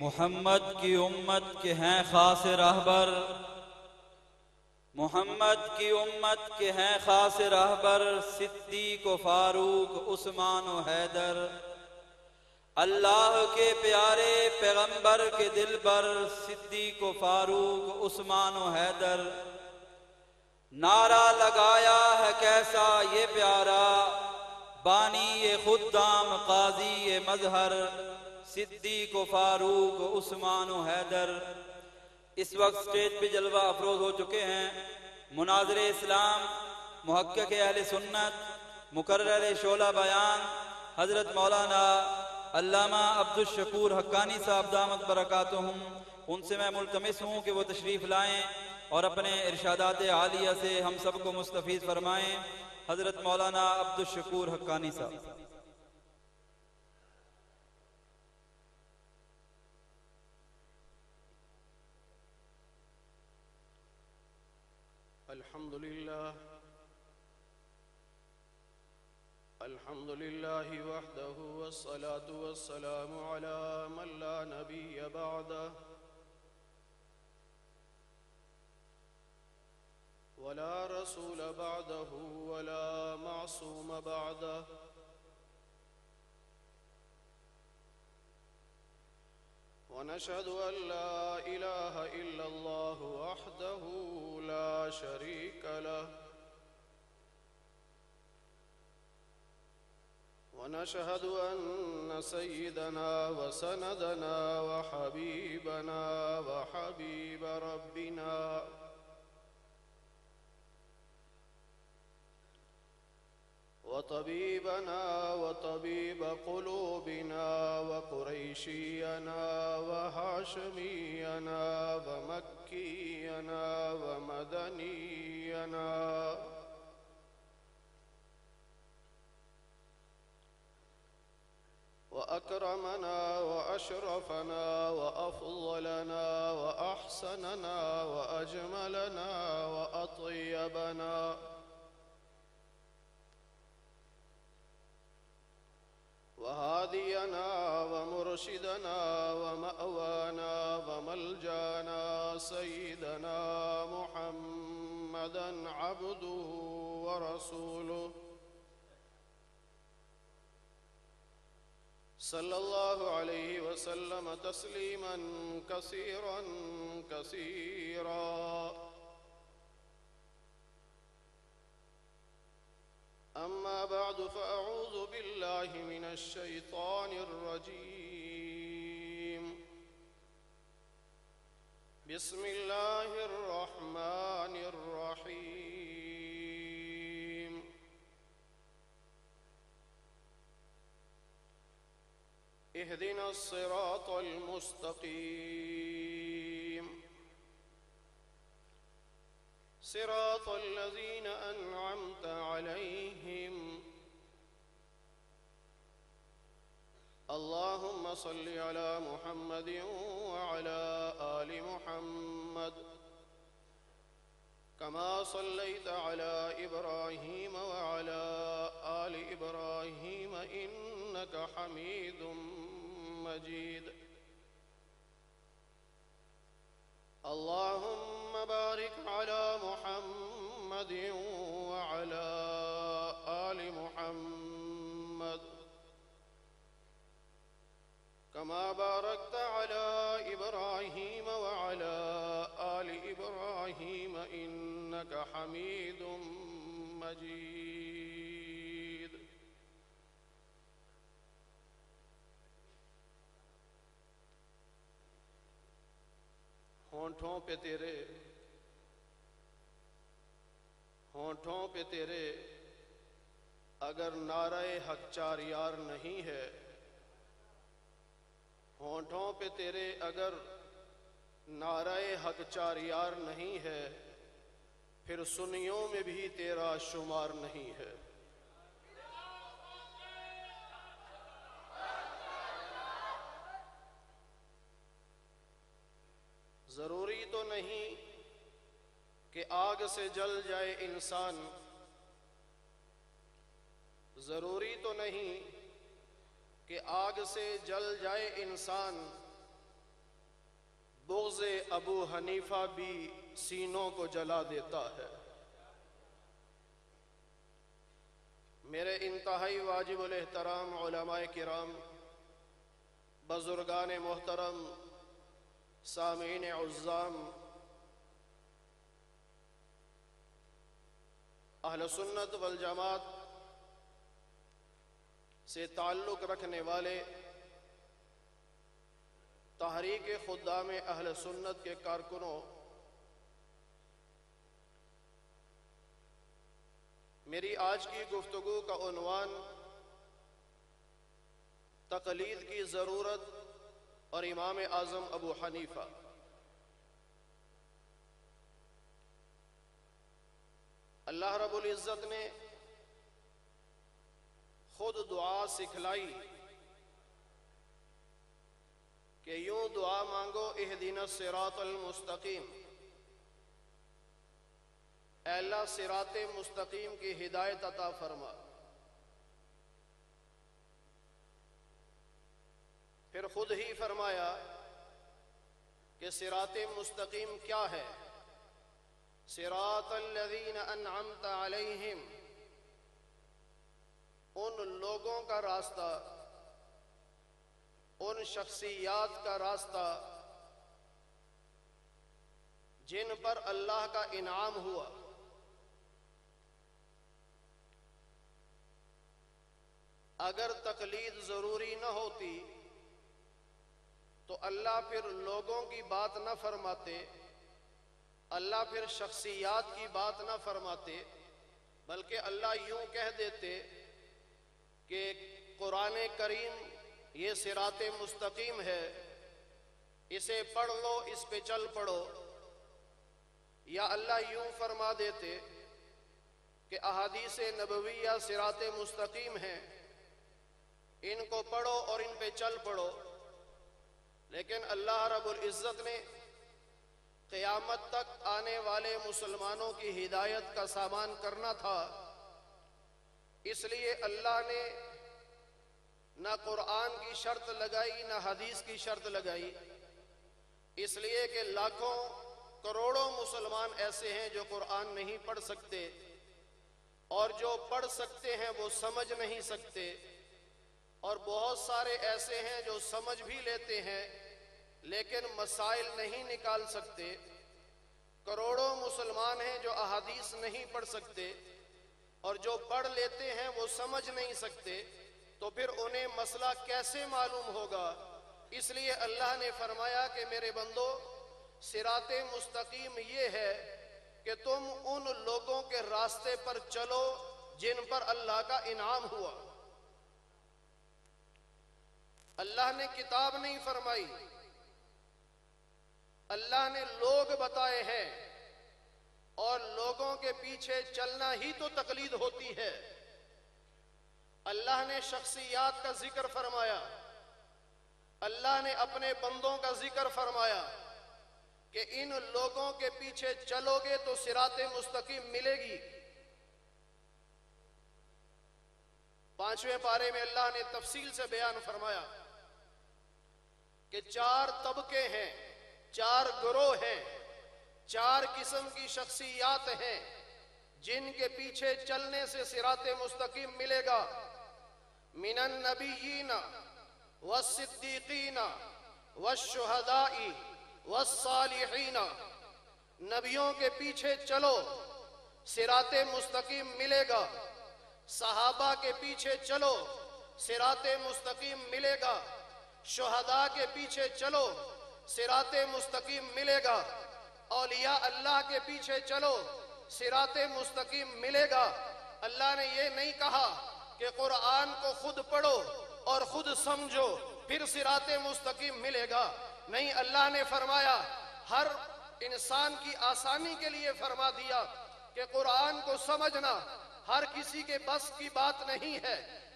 محمد کی امت کے ہیں خاص راہبر، محمد کی امت کے ہیں خاص راہبر، صدیق و فاروق عثمان و حیدر، اللہ کے پیارے پیغمبر کے دل پر صدیق و فاروق عثمان و حیدر۔ نعرہ لگایا ہے کیسا یہ پیارا، بانی یہ خدام قاضی یہ مظہر، صدیق و فاروق عثمان و حیدر۔ اس وقت سٹیج پہ جلوہ افروز ہو چکے ہیں مناظر اسلام، محقق اہل سنت، مقرر شعلہ بیان حضرت مولانا علامہ عبدالشکور حقانی صاحب دامت برکاتہم۔ ان سے میں ملتمس ہوں کہ وہ تشریف لائیں اور اپنے ارشادات عالیہ سے ہم سب کو مستفید فرمائیں۔ حضرت مولانا عبدالشکور حقانی صاحب۔ الحمد لله وحده والصلاة والسلام على من لا نبي بعده ولا رسول بعده ولا معصوم بعده، ونشهد أن لا إله إلا الله وحده لا شريك له، ونشهد أن سيدنا وسندنا وحبيبنا وحبيب ربنا وطبيبنا وطبيب قلوبنا وقريشينا وهاشمينا ومكينا ومدنينا وأكرمنا وأشرفنا وأفضلنا وأحسننا وأجملنا وأطيبنا وهادينا ومرشدنا ومأوانا وملجانا سيدنا محمدا عبده ورسوله صلى الله عليه وسلم تسليما كثيرا كثيرا. أما بعد فأعوذ بالله من الشيطان الرجيم. بسم الله الرحمن الرحيم. اهدنا الصراط المستقيم، صراط الذين أنعمت عليهم، اللهم صل على محمد وعلى آل محمد كما صليت على إبراهيم وعلى آل إبراهيم إنك حميد مجيد. اللهم بارك على محمد وعلى آل محمد كما باركت على إبراهيم وعلى آل إبراهيم إنك حميد مجيد. ہونٹوں پہ تیرے اگر نعرہ حق چار یار نہیں ہے، ہونٹوں پہ تیرے اگر نعرہ حق چار یار نہیں ہے، پھر سنیوں میں بھی تیرا شمار نہیں ہے. ضروری تو نہیں کہ آگ سے جل جائے انسان، ضروری تو نہیں کہ آگ سے جل جائے انسان، بغض ابو حنیفہ بھی سینوں کو جلا دیتا ہے۔ میرے انتہائی واجب الاحترام علماء کرام، بزرگان محترم، سامعین عزام، اہل سنت والجماعت سے تعلق رکھنے والے، تحریک خدام اہل سنت کے کارکنوں، میری آج کی گفتگو کا عنوان تقلید کی ضرورت اور امام اعظم ابو حنیفہ۔ اللہ رب العزت نے خود دعا سکھلائی کہ یوں دعا مانگو، اہدنا الصراط المستقیم، اے اللہ صراط مستقیم کی ہدایت عطا فرما۔ پھر خود ہی فرمایا کہ صراط مستقیم کیا ہے؟ صراط الذین انعمت علیہم، ان لوگوں کا راستہ، ان شخصیات کا راستہ جن پر اللہ کا انعام ہوا۔ اگر تقلید ضروری نہ ہوتی تو اللہ پھر لوگوں کی بات نہ فرماتے، اللہ پھر شخصیات کی بات نہ فرماتے، بلکہ اللہ یوں کہہ دیتے کہ قرآن کریم یہ صراط مستقیم ہے، اسے پڑھ لو، اس پہ چل پڑو۔ یا اللہ یوں فرما دیتے کہ احادیث نبویہ صراط مستقیم ہیں، ان کو پڑھو اور ان پہ چل پڑو۔ لیکن اللہ رب العزت نے قیامت تک آنے والے مسلمانوں کی ہدایت کا سامان کرنا تھا، اس لیے اللہ نے نہ قرآن کی شرط لگائی نہ حدیث کی شرط لگائی، اس لیے کہ لاکھوں کروڑوں مسلمان ایسے ہیں جو قرآن نہیں پڑھ سکتے، اور جو پڑھ سکتے ہیں وہ سمجھ نہیں سکتے، اور بہت سارے ایسے ہیں جو سمجھ بھی لیتے ہیں لیکن مسائل نہیں نکال سکتے۔ کروڑوں مسلمان ہیں جو احادیث نہیں پڑھ سکتے، اور جو پڑھ لیتے ہیں وہ سمجھ نہیں سکتے، تو پھر انہیں مسئلہ کیسے معلوم ہوگا؟ اس لیے اللہ نے فرمایا کہ میرے بندو، صراط مستقیم یہ ہے کہ تم ان لوگوں کے راستے پر چلو جن پر اللہ کا انعام ہوا۔ اللہ نے کتاب نہیں فرمائی، اللہ نے لوگ بتائے ہیں، اور لوگوں کے پیچھے چلنا ہی تو تقلید ہوتی ہے۔ اللہ نے شخصیات کا ذکر فرمایا، اللہ نے اپنے بندوں کا ذکر فرمایا کہ ان لوگوں کے پیچھے چلو گے تو صراط مستقیم ملے گی۔ 5ویں پارے میں اللہ نے تفصیل سے بیان فرمایا کہ 4 طبقے ہیں، 4 گروہ ہیں، 4 قسم کی شخصیات ہیں جن کے پیچھے چلنے سے صراط مستقیم ملے گا۔ من النبیین والصدیقین والشہداء والصالحین، نبیوں کے پیچھے چلو صراط مستقیم ملے گا، صحابہ کے پیچھے چلو صراط مستقیم ملے گا، شہداء کے پیچھے چلو صراط مستقیم ملے گا، اولیاء اللہ کے پیچھے چلو صراط مستقیم ملے گا۔ اللہ نے یہ نہیں کہا کہ قرآن کو خود پڑھو اور خود سمجھو پھر صراط مستقیم ملے گا، نہیں، اللہ نے فرمایا ہر انسان کی آسانی کے لیے فرما دیا کہ قرآن کو سمجھنا ہر کسی کے بس کی بات نہیں ہے،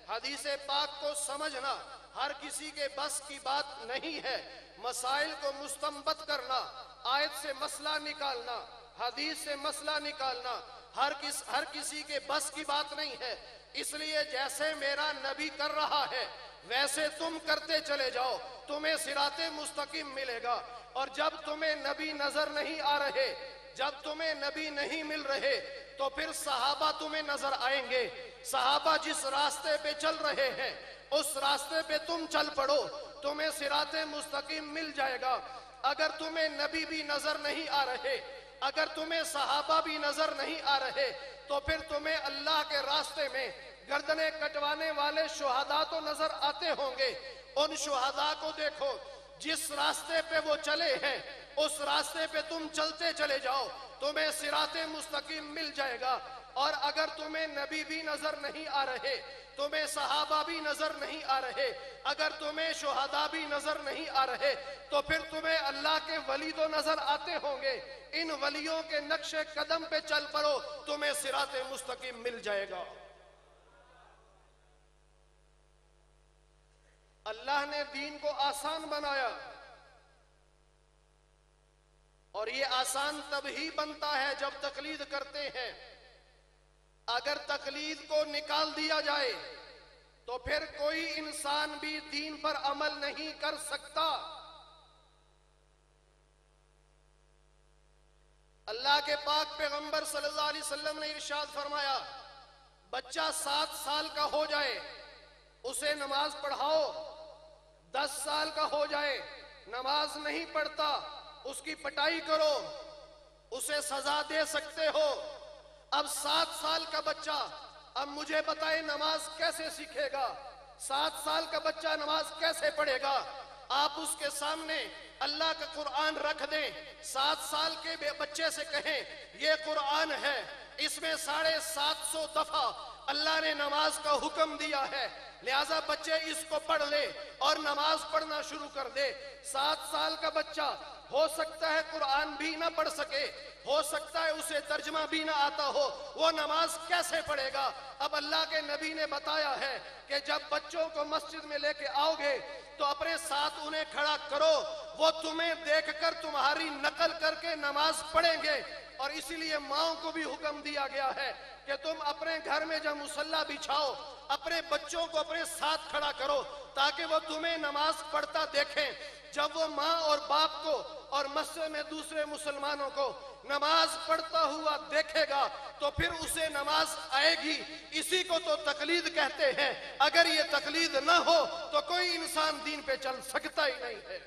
حدیث پاک کو سمجھنا ہر کسی کے بس کی بات نہیں ہے، مسائل کو مستنبط کرنا، آیت سے مسئلہ نکالنا، حدیث سے مسئلہ نکالنا ہر کسی کے بس کی بات نہیں ہے۔ اس لیے جیسے میرا نبی کر رہا ہے ویسے تم کرتے چلے جاؤ، تمہیں صراط مستقیم ملے گا۔ اور جب تمہیں نبی نظر نہیں آ رہے، جب تمہیں نبی نہیں مل رہے، تو پھر صحابہ تمہیں نظر آئیں گے۔ صحابہ جس راستے پہ چل رہے ہیں اس راستے پہ تم چل پڑو، تمہیں صراط مستقیم مل جائے گا۔ اگر تمہیں نبی بھی نظر نہیں آ رہے، اگر تمہیں صحابہ بھی نظر نہیں آ رہے، تو پھر تمہیں اللہ کے راستے میں گردنیں کٹوانے والے شہداء تو نظر آتے ہوں گے۔ ان شہداء کو دیکھو، جس راستے پہ وہ چلے ہیں اس راستے پہ تم چلتے چلے جاؤ، تمہیں صراط مستقیم مل جائے گا۔ اور اگر تمہیں نبی بھی نظر نہیں آ رہے، تمہیں صحابہ بھی نظر نہیں آ رہے، اگر تمہیں شہداء بھی نظر نہیں آ رہے، تو پھر تمہیں اللہ کے ولی تو نظر آتے ہوں گے۔ ان ولیوں کے نقش قدم پہ چل پڑو، تمہیں صراط مستقیم مل جائے گا۔ اللہ نے دین کو آسان بنایا، اور یہ آسان تب ہی بنتا ہے جب تقلید کرتے ہیں۔ اگر تقلید کو نکال دیا جائے تو پھر کوئی انسان بھی دین پر عمل نہیں کر سکتا۔ اللہ کے پاک پیغمبر صلی اللہ علیہ وسلم نے ارشاد فرمایا، بچہ 7 سال کا ہو جائے اسے نماز پڑھاؤ، 10 سال کا ہو جائے نماز نہیں پڑھتا اس کی پٹائی کرو، اسے سزا دے سکتے ہو۔ اب 7 سال کا بچہ، اب مجھے بتائیں نماز کیسے سیکھے گا؟ 7 سال کا بچہ نماز کیسے پڑھے گا؟ آپ اس کے سامنے اللہ کا قرآن رکھ دیں، 7 سال کے بچے سے کہیں یہ قرآن ہے، اس میں 750 دفعہ اللہ نے نماز کا حکم دیا ہے، لہٰذا بچے اس کو پڑھ لے اور نماز پڑھنا شروع کر دے۔ 7 سال کا بچہ ہو سکتا ہے قرآن بھی نہ پڑھ سکے، ہو سکتا ہے اسے ترجمہ بھی نہ آتا ہو، وہ نماز کیسے پڑھے گا؟ اب اللہ کے نبی نے بتایا ہے کہ جب بچوں کو مسجد میں لے کے آؤ گے تو اپنے ساتھ انہیں کھڑا کرو، وہ تمہیں دیکھ کر تمہاری نقل کر کے نماز پڑھیں گے۔ اور اسی لیے ماؤں کو بھی حکم دیا گیا ہے کہ تم اپنے گھر میں جب مصلی بچھاؤ اپنے بچوں کو اپنے ساتھ کھڑا کرو تاکہ وہ تمہیں نماز پڑھتا دیکھیں۔ جب وہ ماں اور باپ کو اور مسجد میں دوسرے مسلمانوں کو نماز پڑھتا ہوا دیکھے گا تو پھر اسے نماز آئے گی۔ اسی کو تو تقلید کہتے ہیں۔ اگر یہ تقلید نہ ہو تو کوئی انسان دین پہ چل سکتا ہی نہیں ہے۔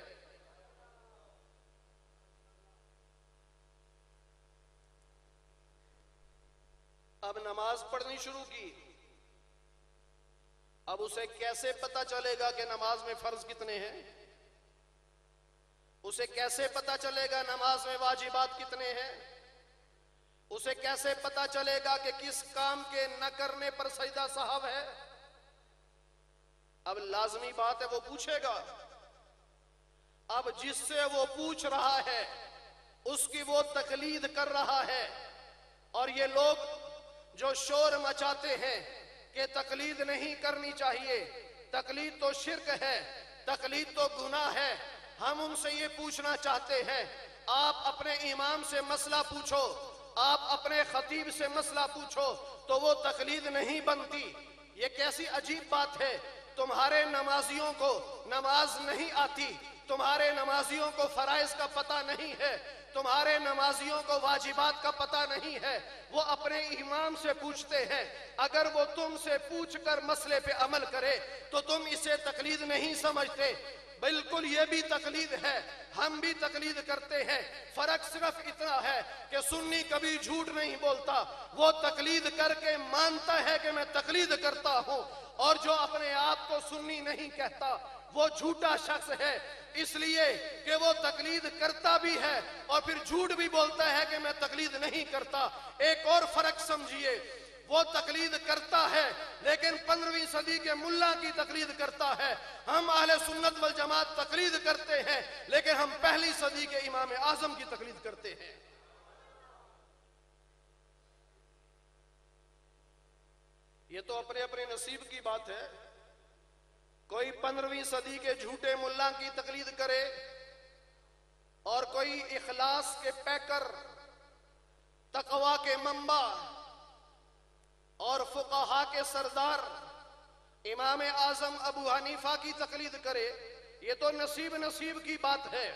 اب نماز پڑھنی شروع کی، اب اسے کیسے پتا چلے گا کہ نماز میں فرض کتنے ہیں؟ اسے کیسے پتا چلے گا نماز میں واجبات کتنے ہیں؟ اسے کیسے پتا چلے گا کہ کس کام کے نہ کرنے پر سجدہ سہو ہے؟ اب لازمی بات ہے وہ پوچھے گا۔ اب جس سے وہ پوچھ رہا ہے اس کی وہ تقلید کر رہا ہے، اور یہ لوگ جو شور مچاتے ہیں کہ تقلید نہیں کرنی چاہیے، تقلید تو شرک ہے، تقلید تو گناہ ہے، ہم ان سے یہ پوچھنا چاہتے ہیں، آپ اپنے امام سے مسئلہ پوچھو، آپ اپنے خطیب سے مسئلہ پوچھو تو وہ تقلید نہیں بنتی۔ یہ کیسی عجیب بات ہے، تمہارے نمازیوں کو نماز نہیں آتی، تمہارے نمازیوں کو فرائض کا پتہ نہیں ہے، تمہارے نمازیوں کو واجبات کا پتہ نہیں ہے، وہ اپنے امام سے پوچھتے ہیں۔ اگر وہ تم سے پوچھ کر مسئلے پہ عمل کرے تو تم اسے تقلید نہیں سمجھتے، بالکل یہ بھی تقلید ہے، ہم بھی تقلید کرتے ہیں۔ فرق صرف اتنا ہے کہ سنی کبھی جھوٹ نہیں بولتا، وہ تقلید کر کے مانتا ہے کہ میں تقلید کرتا ہوں، اور جو اپنے آپ کو سنی نہیں کہتا وہ جھوٹا شخص ہے، اس لیے کہ وہ تقلید کرتا بھی ہے اور پھر جھوٹ بھی بولتا ہے کہ میں تقلید نہیں کرتا۔ ایک اور فرق سمجھیے، وہ تقلید کرتا ہے لیکن 15ویں صدی کے ملا کی تقلید کرتا ہے، ہم اہل سنت والجماعت تقلید کرتے ہیں لیکن ہم پہلی صدی کے امام اعظم کی تقلید کرتے ہیں۔ یہ تو اپنے اپنے نصیب کی بات ہے، کوئی 15ویں صدی کے جھوٹے ملا کی تقلید کرے اور کوئی اخلاص کے پیکر، تقوی کے منبع اور فقہا کے سردار امام اعظم ابو حنیفہ کی تقلید کرے، یہ تو نصیب نصیب کی بات ہے۔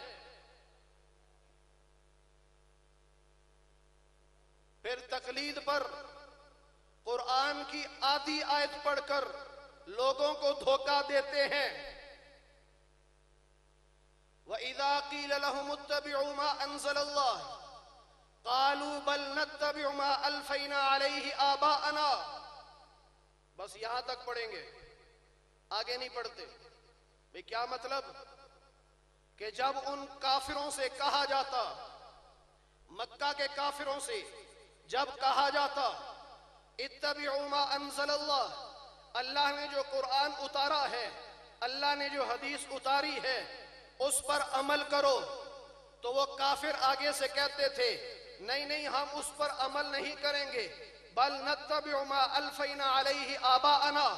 پھر تقلید پر قرآن کی آدھی آیت پڑھ کر لوگوں کو دھوکہ دیتے ہیں۔ وَإِذَا قِيلَ لَهُمُ اتَّبِعُوا مَا أَنزَلَ اللَّهُ قَالُوا بَلْ نَتَّبِعُ مَا أَلْفَيْنَا عَلَيْهِ آبَاءَنَا۔ بس یہاں تک پڑھیں گے، آگے نہیں پڑھتے۔ بھئی کیا مطلب؟ کہ جب ان کافروں سے کہا جاتا، مکہ کے کافروں سے جب کہا جاتا اتبعوا ما انزل اللہ، اللہ نے جو قرآن اتارا ہے، اللہ نے جو حدیث اتاری ہے اس پر عمل کرو، تو وہ کافر آگے سے کہتے تھے نہیں نہیں ہم اس پر عمل نہیں کریں گے، بل نتبع ما الفینا علیہ آباءنا،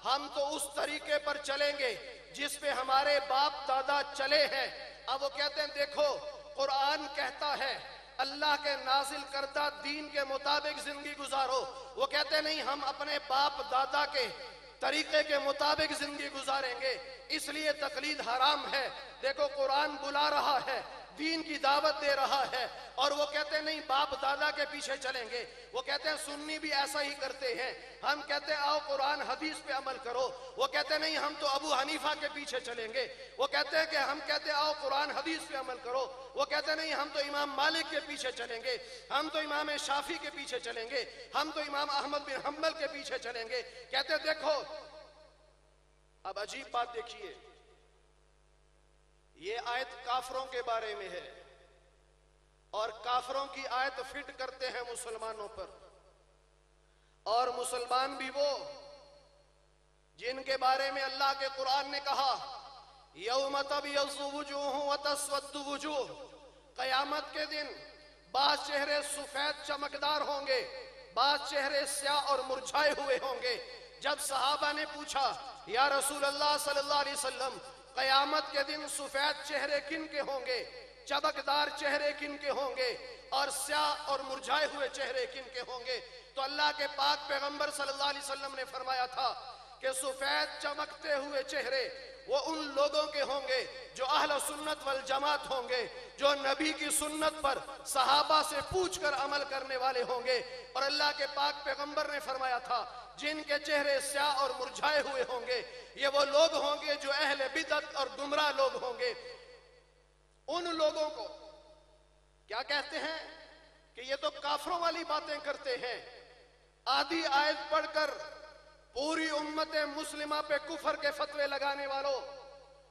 ہم تو اس طریقے پر چلیں گے جس پہ ہمارے باپ دادا چلے ہیں۔ اب وہ کہتے ہیں دیکھو قرآن کہتا ہے اللہ کے نازل کردہ دین کے مطابق زندگی گزارو، وہ کہتے ہیں نہیں ہم اپنے باپ دادا کے طریقے کے مطابق زندگی گزاریں گے، اس لیے تقلید حرام ہے۔ دیکھو قرآن بلا رہا ہے، دین کی دعوت دے رہا ہے، اور وہ کہتے ہیں نہیں باپ دادا کے پیچھے چلیں گے۔ وہ کہتے ہیں سنی بھی ایسا ہی کرتے ہیں، ہم کہتے ہیں آؤ قرآن حدیث پہ عمل کرو، وہ کہتے ہیں نہیں ہم تو ابو حنیفہ کے پیچھے چلیں گے۔ وہ کہتے ہیں کہ ہم کہتے ہیں آؤ قرآن حدیث پہ عمل کرو، وہ کہتے ہیں نہیں ہم تو امام مالک کے پیچھے چلیں گے، ہم تو امام شافعی کے پیچھے چلیں گے، ہم تو امام احمد بن حنبل کے پیچھے چلیں گے۔ کہتے ہیں دیکھو اب عجیب بات دیکھیے، یہ آیت کافروں کے بارے میں ہے اور کافروں کی آیت فٹ کرتے ہیں مسلمانوں پر، اور مسلمان بھی وہ جن کے بارے میں اللہ کے قرآن نے کہا یوم تبیض وجوہ وتسود وجوہ، قیامت کے دن بعض چہرے سفید چمکدار ہوں گے، بعض چہرے سیاہ اور مرجھائے ہوئے ہوں گے۔ جب صحابہ نے پوچھا یا رسول اللہ صلی اللہ علیہ وسلم قیامت کے دن سفید چہرے کن کے ہوں گے، چمکدار چہرے کن کے ہوں گے، اور سیاہ اور مرجھائے ہوئے چہرے کن کے ہوں گے، تو اللہ کے پاک پیغمبر صلی اللہ علیہ وسلم نے فرمایا تھا کہ سفید چمکتے ہوئے چہرے وہ ان لوگوں کے ہوں گے جو اہل سنت والجماعت ہوں گے، جو نبی کی سنت پر صحابہ سے پوچھ کر عمل کرنے والے ہوں گے۔ اور اللہ کے پاک پیغمبر نے فرمایا تھا جن کے چہرے سیاہ اور مرجھائے ہوئے ہوں گے یہ وہ لوگ ہوں گے جو اہل بدعت اور گمراہ لوگ ہوں گے۔ ان لوگوں کو کیا کہتے ہیں کہ یہ تو کافروں والی باتیں کرتے ہیں۔ آدھی آیت پڑھ کر پوری امت مسلمہ پہ کفر کے فتوے لگانے والوں،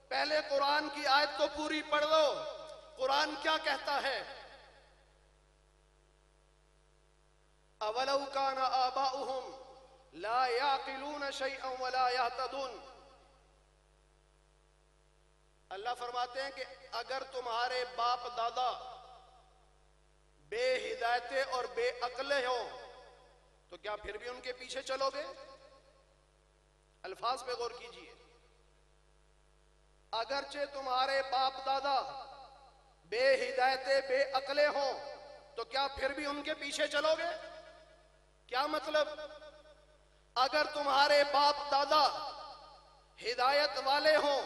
پہلے قرآن کی آیت تو پوری پڑھ لو، قرآن کیا کہتا ہے؟ اولو کان آباؤہم لا یعقلون شیئا ولا یہتدون، اللہ فرماتے ہیں کہ اگر تمہارے باپ دادا بے ہدایتیں اور بے عقلیں ہوں تو کیا پھر بھی ان کے پیچھے چلو گے؟ الفاظ پہ غور کیجئے، اگرچہ تمہارے باپ دادا بے ہدایتیں بے عقلیں ہوں تو کیا پھر بھی ان کے پیچھے چلو گے؟ کیا مطلب؟ اگر تمہارے باپ دادا ہدایت والے ہوں،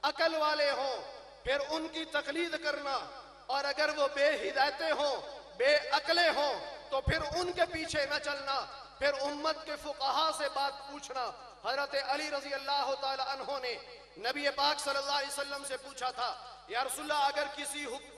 عقل والے ہوں، پھر ان کی تقلید کرنا، اور اگر وہ بے ہدایتیں ہوں، بے عقلیں ہوں تو پھر ان کے پیچھے نہ چلنا۔ پھر امت کے فقہا سے بات پوچھنا۔ حضرت علی رضی اللہ تعالی عنہ نے نبی پاک صلی اللہ علیہ وسلم سے پوچھا تھا یا رسول اللہ اگر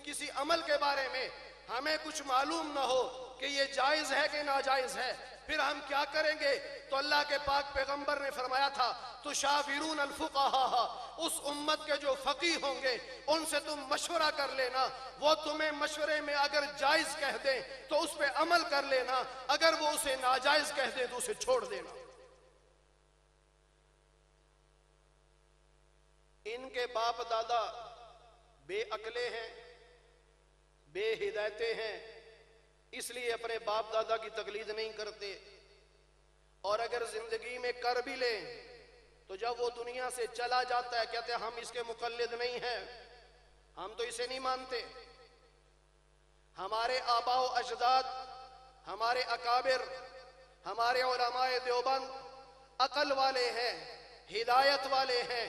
کسی عمل کے بارے میں ہمیں کچھ معلوم نہ ہو کہ یہ جائز ہے کہ ناجائز ہے پھر ہم کیا کریں گے؟ تو اللہ کے پاک پیغمبر نے فرمایا تھا تشاورون الفقہا، اس امت کے جو فقیہ ہوں گے ان سے تم مشورہ کر لینا، وہ تمہیں مشورے میں اگر جائز کہہ دیں تو اس پہ عمل کر لینا، اگر وہ اسے ناجائز کہہ دیں تو اسے چھوڑ دینا۔ ان کے باپ دادا بے عقلے ہیں، بے ہدایتیں ہیں، اس لیے اپنے باپ دادا کی تقلید نہیں کرتے، اور اگر زندگی میں کر بھی لیں تو جب وہ دنیا سے چلا جاتا ہے کہتے ہیں ہم اس کے مقلد نہیں ہیں، ہم تو اسے نہیں مانتے۔ ہمارے آباء و اجداد، ہمارے اکابر، ہمارے علماء دیوبند عقل والے ہیں، ہدایت والے ہیں،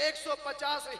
150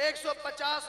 150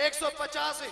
150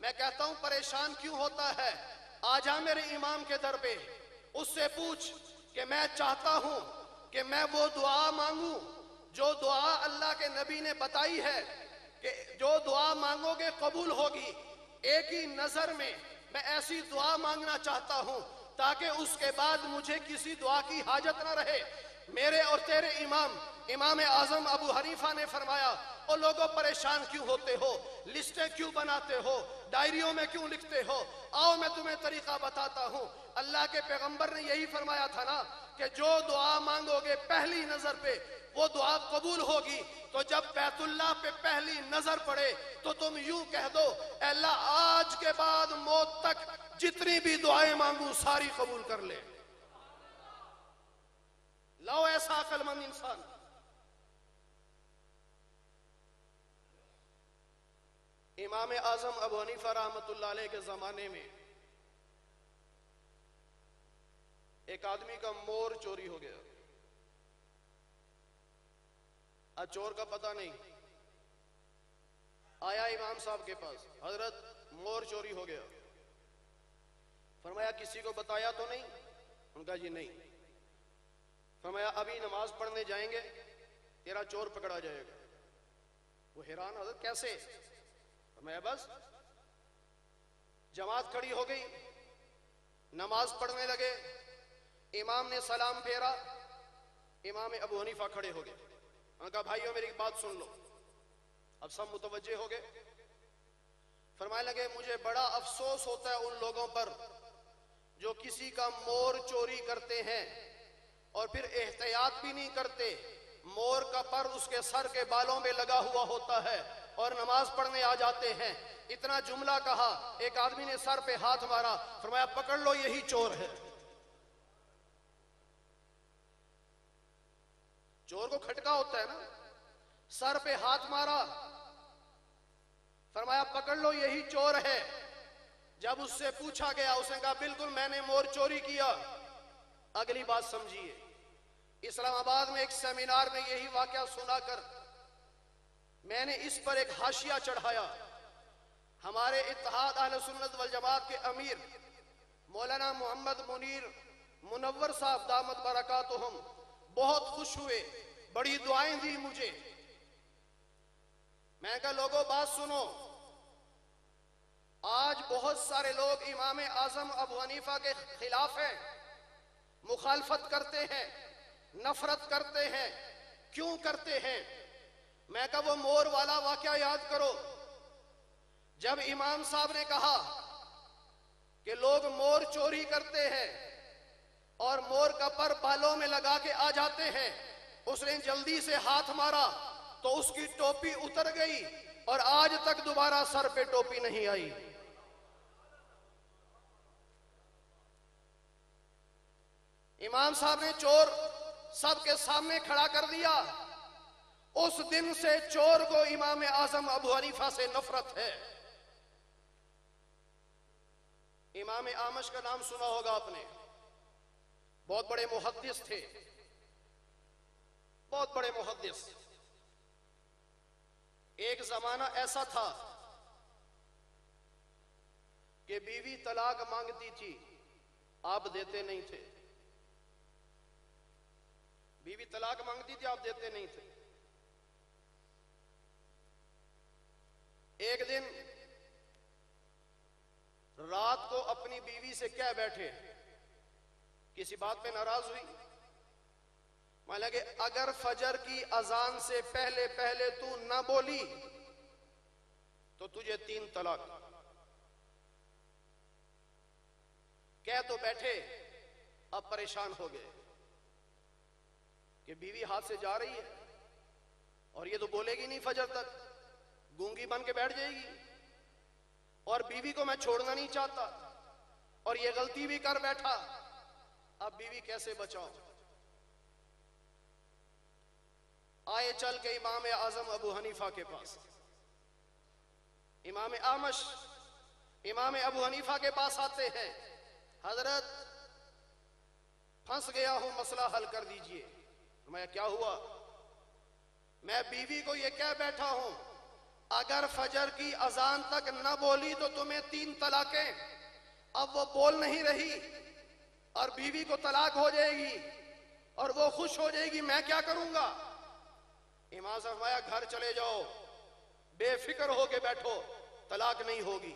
میں کہتا ہوں پریشان کیوں ہوتا ہے؟ آ جا میرے امام کے در پہ، اس سے پوچھ کہ میں چاہتا ہوں کہ میں وہ دعا مانگوں جو دعا اللہ کے نبی نے بتائی ہے کہ جو دعا مانگو گے قبول ہوگی۔ ایک ہی نظر میں میں ایسی دعا مانگنا چاہتا ہوں تاکہ اس کے بعد مجھے کسی دعا کی حاجت نہ رہے۔ میرے اور تیرے امام اعظم ابو حنیفہ نے فرمایا، او لوگوں پریشان کیوں ہوتے ہو؟ لسٹیں کیوں بناتے ہو؟ ڈائریوں میں کیوں لکھتے ہو؟ آؤ میں تمہیں طریقہ بتاتا ہوں۔ اللہ کے پیغمبر نے یہی فرمایا تھا نا کہ جو دعا مانگو گے پہلی نظر پہ وہ دعا قبول ہوگی۔ تو جب بیت اللہ پہ پہلی نظر پڑے تو تم یوں کہہ دو، اے اللہ آج کے بعد موت تک جتنی بھی دعائیں مانگوں ساری قبول کر لے۔ لو ایسا عقل مند انسان۔ امام اعظم ابو حنیفہ رحمۃ اللہ علیہ کے زمانے میں ایک آدمی کا مور چوری ہو گیا۔ چور کا پتہ نہیں، آیا امام صاحب کے پاس، حضرت مور چوری ہو گیا۔ فرمایا کسی کو بتایا تو نہیں؟ ان کا جی نہیں۔ فرمایا ابھی نماز پڑھنے جائیں گے تیرا چور پکڑا جائے گا۔ وہ حیران، حضرت کیسے؟ فرمایا بس جماعت کھڑی ہو گئی، نماز پڑھنے لگے، امام نے سلام پھیرا، امام ابو حنیفہ کھڑے ہو گئے۔ انہوں نے کہا بھائیو میری بات سن لو۔ اب سب متوجہ ہو گئے۔ فرمائے لگے مجھے بڑا افسوس ہوتا ہے ان لوگوں پر جو کسی کا مور چوری کرتے ہیں اور پھر احتیاط بھی نہیں کرتے، مور کا پر اس کے سر کے بالوں میں لگا ہوا ہوتا ہے اور نماز پڑھنے آ جاتے ہیں۔ اتنا جملہ کہا، ایک آدمی نے سر پہ ہاتھ مارا، فرمایا پکڑ لو یہی چور ہے۔ چور کو کھٹکا ہوتا ہے نا، سر پہ ہاتھ مارا، فرمایا پکڑ لو یہی چور ہے۔ جب اس سے پوچھا گیا اس نے کہا بالکل میں نے مور چوری کیا۔ اگلی بات سمجھیے، اسلام آباد میں ایک سیمینار میں یہی واقعہ سنا کر میں نے اس پر ایک حاشیہ چڑھایا۔ ہمارے اتحاد اہل سنت والجماعت کے امیر مولانا محمد منیر منور صاحب دامت برکاتہم بہت خوش ہوئے، بڑی دعائیں دی مجھے۔ میں کہا لوگوں بات سنو، آج بہت سارے لوگ امام اعظم ابو حنیفہ کے خلاف ہیں، مخالفت کرتے ہیں، نفرت کرتے ہیں۔ کیوں کرتے ہیں؟ میں کہا وہ مور والا واقعہ یاد کرو۔ جب امام صاحب نے کہا کہ لوگ مور چوری کرتے ہیں اور مور کا پر بالوں میں لگا کے آ جاتے ہیں، اس نے جلدی سے ہاتھ مارا تو اس کی ٹوپی اتر گئی اور آج تک دوبارہ سر پہ ٹوپی نہیں آئی۔ امام صاحب نے چور سب کے سامنے کھڑا کر دیا۔ اس دن سے چور کو امام اعظم ابو حنیفہ سے نفرت ہے۔ امام اعمش کا نام سنا ہوگا آپ نے، بہت بڑے محدث تھے، بہت بڑے محدث۔ ایک زمانہ ایسا تھا کہ بیوی طلاق مانگتی تھی، آپ دیتے نہیں تھے۔ بیوی طلاق مانگتی تھی، آپ دیتے نہیں تھے۔ ایک دن رات کو اپنی بیوی سے کہہ بیٹھے، کسی بات پہ ناراض ہوئی، مان لگے اگر فجر کی اذان سے پہلے پہلے تو نہ بولی تو تجھے 3 طلاق۔ کہہ تو بیٹھے، اب پریشان ہو گئے کہ بیوی ہاتھ سے جا رہی ہے اور یہ تو بولے گی نہیں فجر تک، گونگی بن کے بیٹھ جائے گی، اور بیوی کو میں چھوڑنا نہیں چاہتا اور یہ غلطی بھی کر بیٹھا، اب بیوی کیسے بچاؤ؟ آئے چل کے امام اعظم ابو حنیفہ کے پاس۔ امام اعمش امام ابو حنیفہ کے پاس آتے ہیں، حضرت پھنس گیا ہوں، مسئلہ حل کر دیجئے۔ میں کیا ہوا؟ میں بیوی کو یہ کہہ بیٹھا ہوں اگر فجر کی اذان تک نہ بولی تو تمہیں 3 طلاقیں. اب وہ بول نہیں رہی اور بیوی کو طلاق ہو جائے گی اور وہ خوش ہو جائے گی، میں کیا کروں گا؟ امام صاحب فرمایا گھر چلے جاؤ، بے فکر ہو کے بیٹھو، طلاق نہیں ہوگی.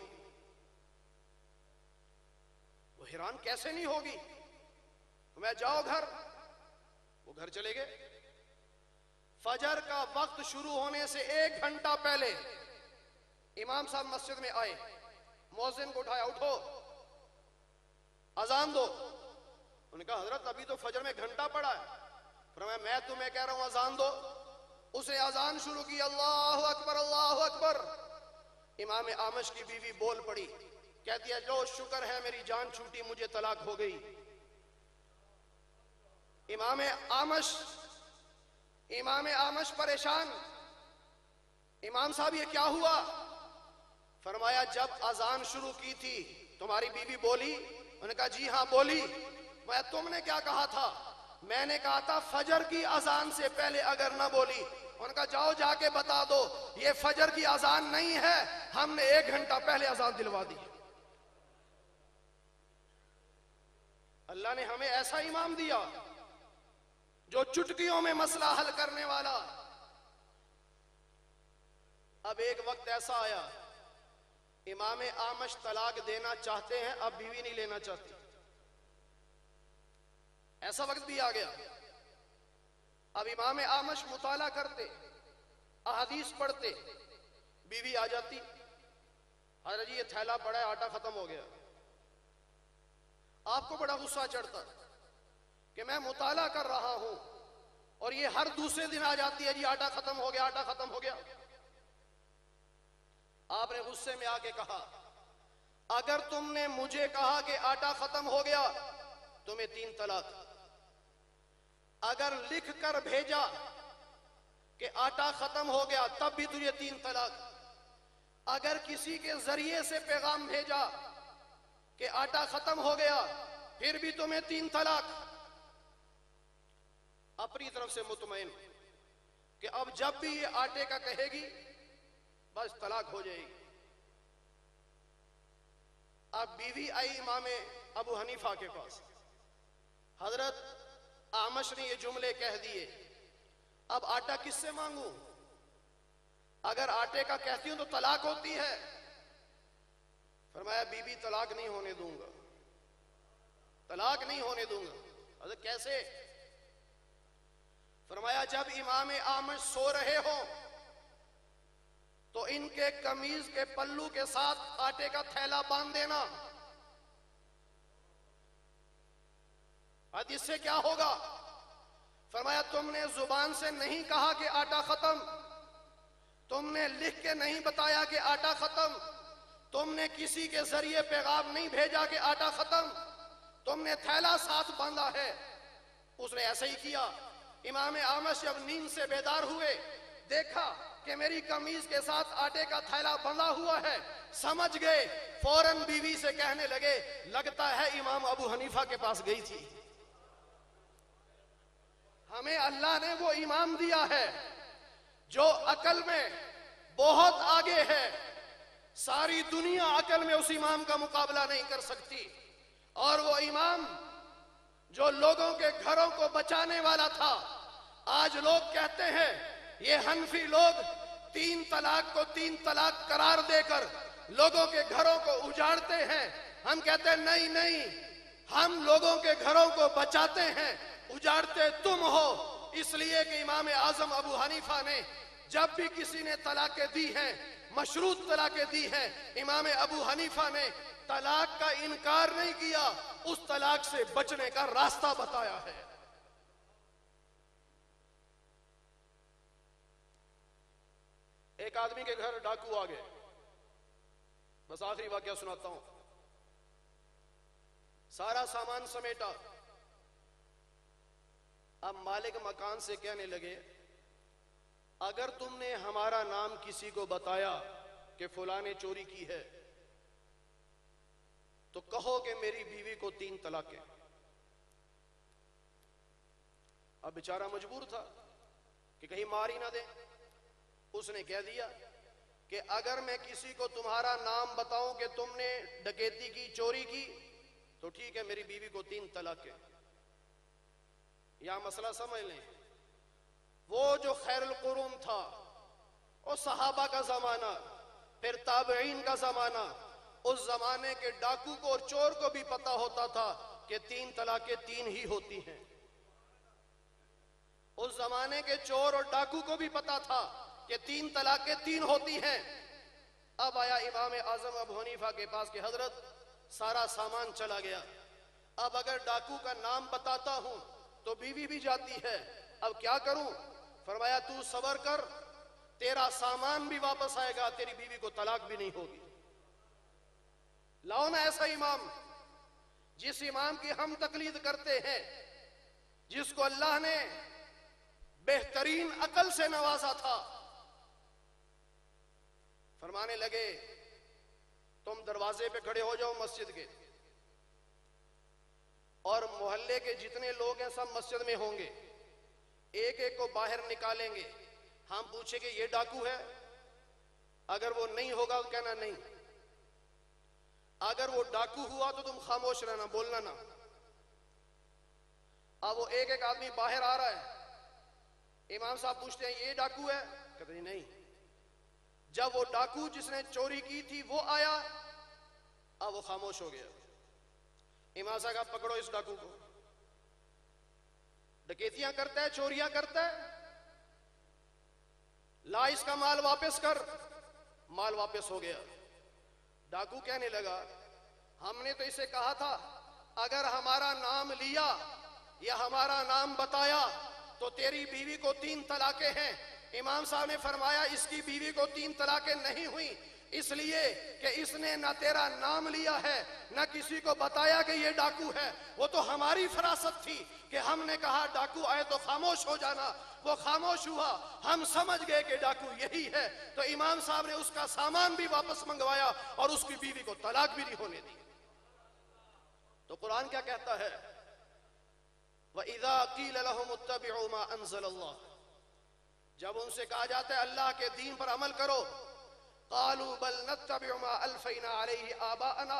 وہ حیران کیسے نہیں ہوگی؟ میں جاؤ گھر. وہ گھر چلے گئے. فجر کا وقت شروع ہونے سے 1 گھنٹہ پہلے امام صاحب مسجد میں آئے، مؤذن کو اٹھایا، اٹھو اذان دو. انہوں نے کہا حضرت ابھی تو فجر میں گھنٹہ پڑا ہے. فرمایا میں تمہیں کہہ رہا ہوں اذان دو. اس نے اذان شروع کی، اللہ اکبر اللہ اکبر. امام اعمش کی بیوی بول پڑی، کہتی ہے جو شکر ہے میری جان چھوٹی، مجھے طلاق ہو گئی. امام اعمش پریشان، امام صاحب یہ کیا ہوا؟ فرمایا جب اذان شروع کی تھی تمہاری بیوی بولی؟ انہوں نے کہا جی ہاں بولی. میں تم نے کیا کہا تھا؟ میں نے کہا تھا فجر کی اذان سے پہلے اگر نہ بولی. انہوں نے کہا جاؤ جا کے بتا دو یہ فجر کی اذان نہیں ہے، ہم نے 1 گھنٹہ پہلے اذان دلوا دی. اللہ نے ہمیں ایسا امام دیا جو چٹکیوں میں مسئلہ حل کرنے والا. اب ایک وقت ایسا آیا امام اعمش طلاق دینا چاہتے ہیں، اب بیوی نہیں لینا چاہتی. ایسا وقت بھی آ گیا. اب امام اعمش مطالعہ کرتے، احادیث پڑھتے، بیوی آ جاتی، حضرت جی یہ تھیلا پڑا ہے، آٹا ختم ہو گیا. آپ کو بڑا غصہ چڑھتا کہ میں مطالعہ کر رہا ہوں اور یہ ہر دوسرے دن آ جاتی ہے، جی آٹا ختم ہو گیا، آٹا ختم ہو گیا. آپ نے غصے میں آ کے کہا اگر تم نے مجھے کہا کہ آٹا ختم ہو گیا تمہیں 3 طلاق. اگر لکھ کر بھیجا کہ آٹا ختم ہو گیا تب بھی تجھے 3 طلاق. اگر کسی کے ذریعے سے پیغام بھیجا کہ آٹا ختم ہو گیا پھر بھی تمہیں 3 طلاق. اپنی طرف سے مطمئن کہ اب جب بھی یہ آٹے کا کہے گی بس طلاق ہو جائے گی. اب بیوی آئی امام ابو حنیفہ کے پاس، حضرت اعمش نے یہ جملے کہہ دیے، اب آٹا کس سے مانگوں؟ اگر آٹے کا کہتی ہوں تو طلاق ہوتی ہے. فرمایا بی بی طلاق نہیں ہونے دوں گا، طلاق نہیں ہونے دوں گا. حضرت کیسے؟ فرمایا جب امام اعمش سو رہے ہوں تو ان کے قمیض کے پلو کے ساتھ آٹے کا تھیلا باندھ دینا. اب اس سے کیا ہوگا؟ فرمایا تم نے زبان سے نہیں کہا کہ آٹا ختم، تم نے لکھ کے نہیں بتایا کہ آٹا ختم، تم نے کسی کے ذریعے پیغام نہیں بھیجا کہ آٹا ختم، تم نے تھیلا ساتھ باندھا ہے. اس نے ایسا ہی کیا. امام اعمش جب نیند سے بیدار ہوئے دیکھا کہ میری قمیض کے ساتھ آٹے کا تھیلا بندھا ہوا ہے، سمجھ گئے، فوراً بیوی سے کہنے لگے لگتا ہے امام ابو حنیفہ کے پاس گئی تھی. ہمیں اللہ نے وہ امام دیا ہے جو عقل میں بہت آگے ہے، ساری دنیا عقل میں اس امام کا مقابلہ نہیں کر سکتی. اور وہ امام جو لوگوں کے گھروں کو بچانے والا تھا. آج لوگ کہتے ہیں یہ حنفی لوگ 3 طلاق کو 3 طلاق قرار دے کر لوگوں کے گھروں کو اجاڑتے ہیں. ہم کہتے ہیں نہیں نہیں، ہم لوگوں کے گھروں کو بچاتے ہیں، اجاڑتے تم ہو. اس لیے کہ امام اعظم ابو حنیفہ نے جب بھی کسی نے طلاقیں دی ہیں، مشروط طلاقیں دی ہیں، امام ابو حنیفہ نے طلاق کا انکار نہیں کیا، اس طلاق سے بچنے کا راستہ بتایا ہے. ایک آدمی کے گھر ڈاکو آ گئے. بس آخری واقعہ سناتا ہوں. سارا سامان سمیٹا. اب مالک مکان سے کہنے لگے اگر تم نے ہمارا نام کسی کو بتایا کہ فلاں نے چوری کی ہے تو کہو کہ میری بیوی کو 3 طلاقیں. اب بیچارہ مجبور تھا کہ کہیں مار ہی نہ دے. اس نے کہہ دیا کہ اگر میں کسی کو تمہارا نام بتاؤں کہ تم نے ڈکیتی کی، چوری کی، تو ٹھیک ہے میری بیوی کو 3 طلاقیں۔ یہاں مسئلہ سمجھ لیں، وہ جو خیر القرون تھا، وہ صحابہ کا زمانہ، پھر تابعین کا زمانہ، اس زمانے کے ڈاکو کو اور چور کو بھی پتا ہوتا تھا کہ 3 طلاقیں 3 ہی ہوتی ہیں۔ اس زمانے کے چور اور ڈاکو کو بھی پتا تھا کہ 3 طلاقیں 3 ہوتی ہیں۔ اب آیا امام اعظم ابو حنیفہ کے پاس کہ حضرت سارا سامان چلا گیا، اب اگر ڈاکو کا نام بتاتا ہوں تو بیوی بھی جاتی ہے، اب کیا کروں؟ فرمایا تو صبر کر، تیرا سامان بھی واپس آئے گا، تیری بیوی کو طلاق بھی نہیں ہوگی۔ لاؤ نا ایسا امام، جس امام کی ہم تقلید کرتے ہیں، جس کو اللہ نے بہترین عقل سے نوازا تھا۔ فرمانے لگے تم دروازے پہ کھڑے ہو جاؤ مسجد کے، اور محلے کے جتنے لوگ ہیں سب مسجد میں ہوں گے، ایک ایک کو باہر نکالیں گے، ہم پوچھیں کہ یہ ڈاکو ہے؟ اگر وہ نہیں ہوگا تو کہنا نہیں، اگر وہ ڈاکو ہوا تو تم خاموش رہنا، بولنا نہ۔ اب وہ ایک ایک آدمی باہر آ رہا ہے، امام صاحب پوچھتے ہیں یہ ڈاکو ہے؟ کہتے ہیں نہیں۔ جب وہ ڈاکو جس نے چوری کی تھی وہ آیا، اب وہ خاموش ہو گیا۔ امام صاحب کہا پکڑو اس ڈاکو کو، ڈکیتیاں کرتا ہے، چوریاں کرتا ہے، لا اس کا مال واپس کر۔ مال واپس ہو گیا۔ ڈاکو کہنے لگا ہم نے تو اسے کہا تھا اگر ہمارا نام لیا یا ہمارا نام بتایا تو تیری بیوی کو 3 طلاقیں ہیں۔ امام صاحب نے فرمایا اس کی بیوی کو 3 طلاقیں نہیں ہوئی، اس لیے کہ اس نے نہ تیرا نام لیا ہے نہ کسی کو بتایا کہ یہ ڈاکو ہے۔ وہ تو ہماری فراست تھی کہ ہم نے کہا ڈاکو آئے تو خاموش ہو جانا، وہ خاموش ہوا، ہم سمجھ گئے کہ ڈاکو یہی ہے، تو امام صاحب نے اس کا سامان بھی واپس منگوایا اور اس کی بیوی کو طلاق بھی نہیں ہونے دی۔ تو قرآن کیا کہتا ہے؟ وَإِذَا قِيلَ لَهُمُ اتَّبِعُوا مَا أَنزَلَ اللَّهُ، جب ان سے کہا جاتا ہے اللہ کے دین پر عمل کرو، قالوا بل نتبع ما الفینا علیہ آباءنا،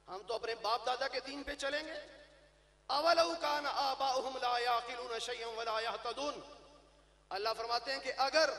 ہم تو اپنے باپ دادا کے دین پہ چلیں گے۔ اولو کان آباؤہم لا یعقلون شیئا ولا یہتدون، اللہ فرماتے ہیں کہ اگر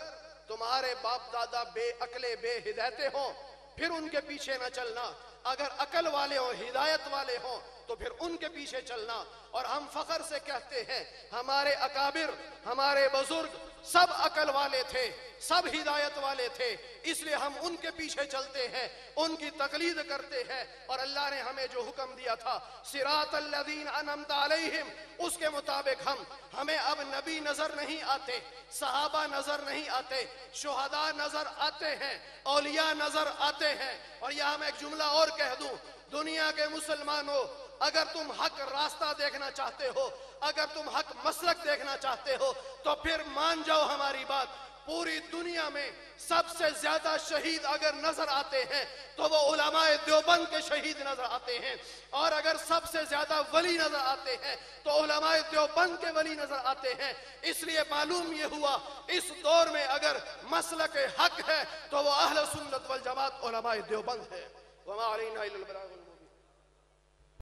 تمہارے باپ دادا بے عقلے بے ہدایتے ہوں پھر ان کے پیچھے نہ چلنا، اگر عقل والے ہوں ہدایت والے ہوں تو پھر ان کے پیچھے چلنا۔ اور ہم فخر سے کہتے ہیں ہمارے اکابر ہمارے بزرگ سب عقل والے تھے، سب ہدایت والے تھے، اس لیے ہم ان کے پیچھے چلتے ہیں، ان کی تقلید کرتے ہیں۔ اور اللہ نے ہمیں جو حکم دیا تھا صراط الذین انعمت علیہم، اس کے مطابق ہمیں اب نبی نظر نہیں آتے، صحابہ نظر نہیں آتے، شہداء نظر آتے ہیں، اولیاء نظر آتے ہیں۔ اور یہاں میں ایک جملہ اور کہہ دوں، دنیا کے مسلمانوں اگر تم حق راستہ دیکھنا چاہتے ہو، اگر تم حق مسلک دیکھنا چاہتے ہو تو پھر مان جاؤ ہماری بات، پوری دنیا میں سب سے زیادہ شہید اگر نظر آتے ہیں تو وہ علماء دیوبند کے شہید نظر آتے ہیں، اور اگر سب سے زیادہ ولی نظر آتے ہیں تو علماء دیوبند کے ولی نظر آتے ہیں۔ اس لیے معلوم یہ ہوا اس دور میں اگر مسلک حق ہے تو وہ اہل سنت والجماعت علماء دیوبند ہے۔ وما علینا الا البلاغ۔